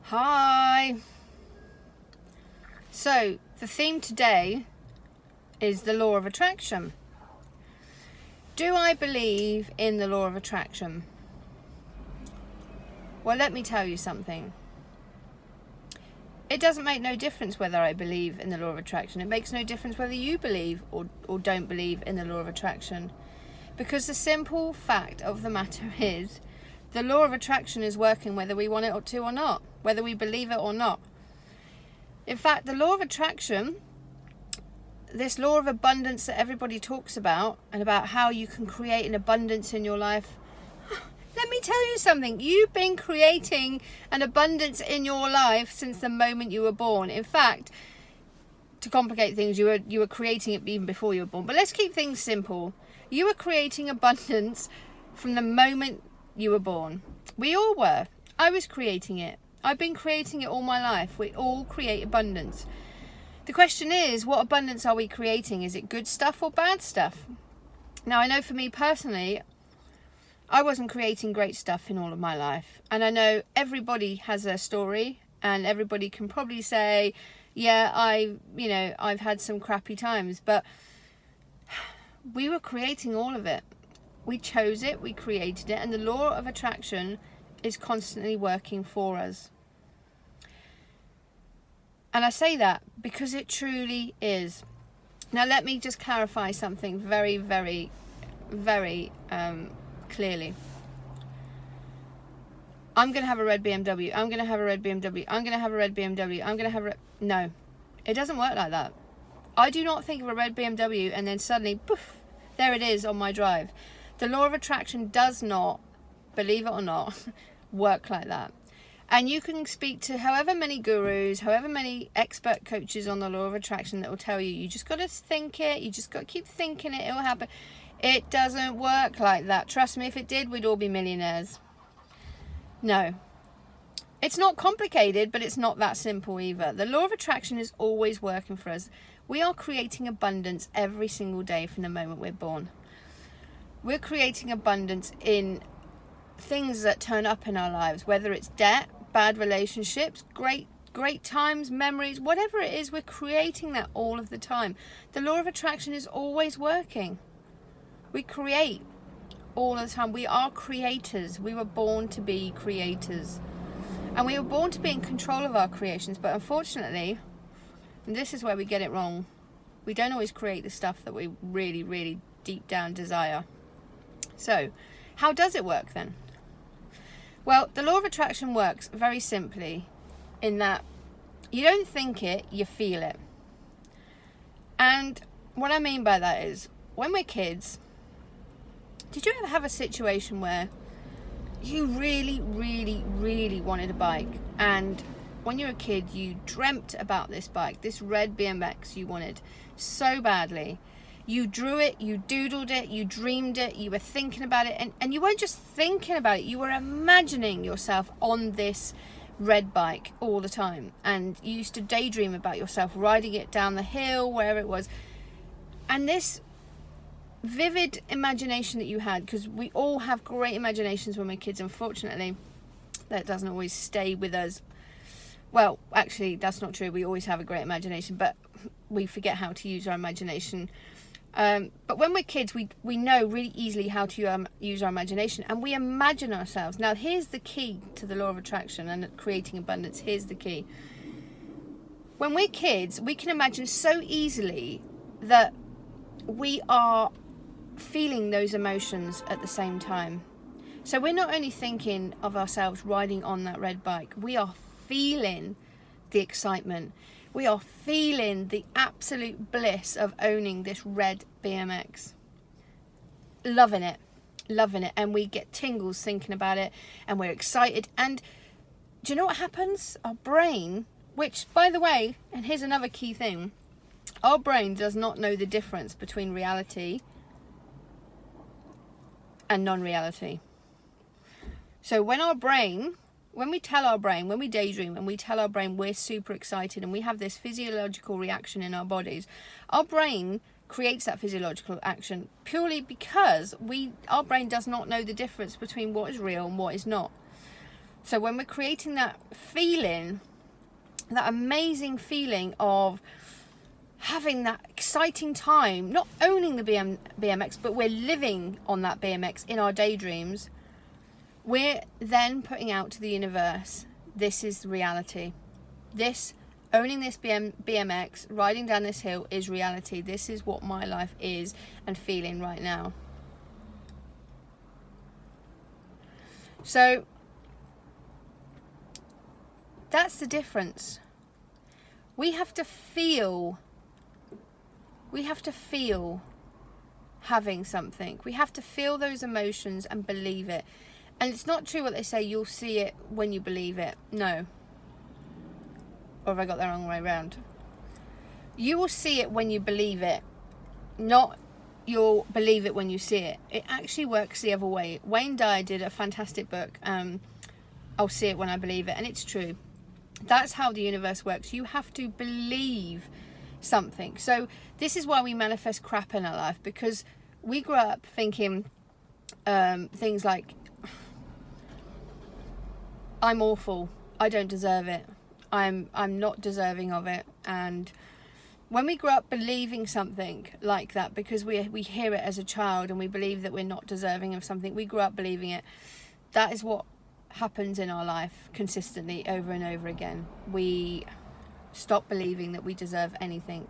Hi. So the theme today is the law of attraction. Do I believe in the law of attraction? Well, let me tell you something. It doesn't make no difference whether I believe in the law of attraction. It makes no difference whether you believe or don't believe in the law of attraction. Because the simple fact of the matter is, the law of attraction is working whether we want it to or not, whether we believe it or not. In fact, the law of attraction, this law of abundance that everybody talks about, and about how you can create an abundance in your life, let me tell you something. You've been creating an abundance in your life since the moment you were born. In fact, to complicate things, you were creating it even before you were born. But let's keep things simple. You were creating abundance from the moment you were born. We all were. I was creating it. I've been creating it all my life. We all create abundance. The question is, what abundance are we creating? Is it good stuff or bad stuff? Now, I know for me personally, I wasn't creating great stuff in all of my life. And I know everybody has their story, and everybody can probably say, yeah, I've had some crappy times, but we were creating all of it. We chose it, we created it, and the law of attraction is constantly working for us. And I say that because it truly is. Now, let me just clarify something very, very, very clearly. I'm going to have a red BMW. I'm going to have a red BMW. I'm going to have a red BMW. I'm going to have a... No, it doesn't work like that. I do not think of a red BMW and then suddenly, poof, there it is on my drive. The law of attraction does not, believe it or not, work like that. And you can speak to however many gurus, however many expert coaches on the law of attraction that will tell you, you just got to think it, you just got to keep thinking it, it'll happen. It doesn't work like that. Trust me, if it did, we'd all be millionaires. No. It's not complicated, but it's not that simple either. The law of attraction is always working for us. We are creating abundance every single day from the moment we're born. We're creating abundance in things that turn up in our lives, whether it's debt, bad relationships, great times, memories, whatever it is, we're creating that all of the time. The law of attraction is always working. We create all the time. We are creators. We were born to be creators. And we were born to be in control of our creations, but unfortunately, and this is where we get it wrong, we don't always create the stuff that we really, really deep down desire. So, how does it work then? Well, the law of attraction works very simply in that you don't think it, you feel it. And what I mean by that is, when we're kids, did you ever have a situation where you really, really, really wanted a bike, and when you were a kid, you dreamt about this bike, this red BMX you wanted so badly? You drew it, you doodled it, you dreamed it, you were thinking about it, and you weren't just thinking about it, you were imagining yourself on this red bike all the time. And you used to daydream about yourself riding it down the hill, wherever it was. And this vivid imagination that you had, because we all have great imaginations when we're kids, unfortunately, that doesn't always stay with us. Well, actually, that's not true. We always have a great imagination, but we forget how to use our imagination. But when we're kids, we know really easily how to use our imagination, and we imagine ourselves. Now, here's the key to the law of attraction and creating abundance. Here's the key. When we're kids, we can imagine so easily that we are feeling those emotions at the same time. So we're not only thinking of ourselves riding on that red bike, we are feeling the excitement. We are feeling the absolute bliss of owning this red BMX. Loving it. And we get tingles thinking about it, and we're excited. And do you know what happens? Our brain, which, by the way, and here's another key thing, our brain does not know the difference between reality and non-reality. So when we tell our brain, when we daydream and we tell our brain we're super excited and we have this physiological reaction in our bodies, our brain creates that physiological action purely because our brain does not know the difference between what is real and what is not. So when we're creating that feeling, that amazing feeling of having that exciting time, not owning the BMX, but we're living on that BMX in our daydreams, we're then putting out to the universe, this is reality. This, owning this BMX, riding down this hill is reality. This is what my life is and feeling right now. So that's the difference. We have to feel having something. We have to feel those emotions and believe it. And it's not true what they say, you'll see it when you believe it. No. Or have I got the wrong way around? You will see it when you believe it, not you'll believe it when you see it. It actually works the other way. Wayne Dyer did a fantastic book, I'll see it when I believe it, and it's true. That's how the universe works. You have to believe something. So this is why we manifest crap in our life, because we grew up thinking things like, I'm awful, I don't deserve it, I'm not deserving of it. And when we grow up believing something like that, because we hear it as a child and we believe that we're not deserving of something, we grew up believing it. That is what happens in our life consistently over and over again. We stop believing that we deserve anything.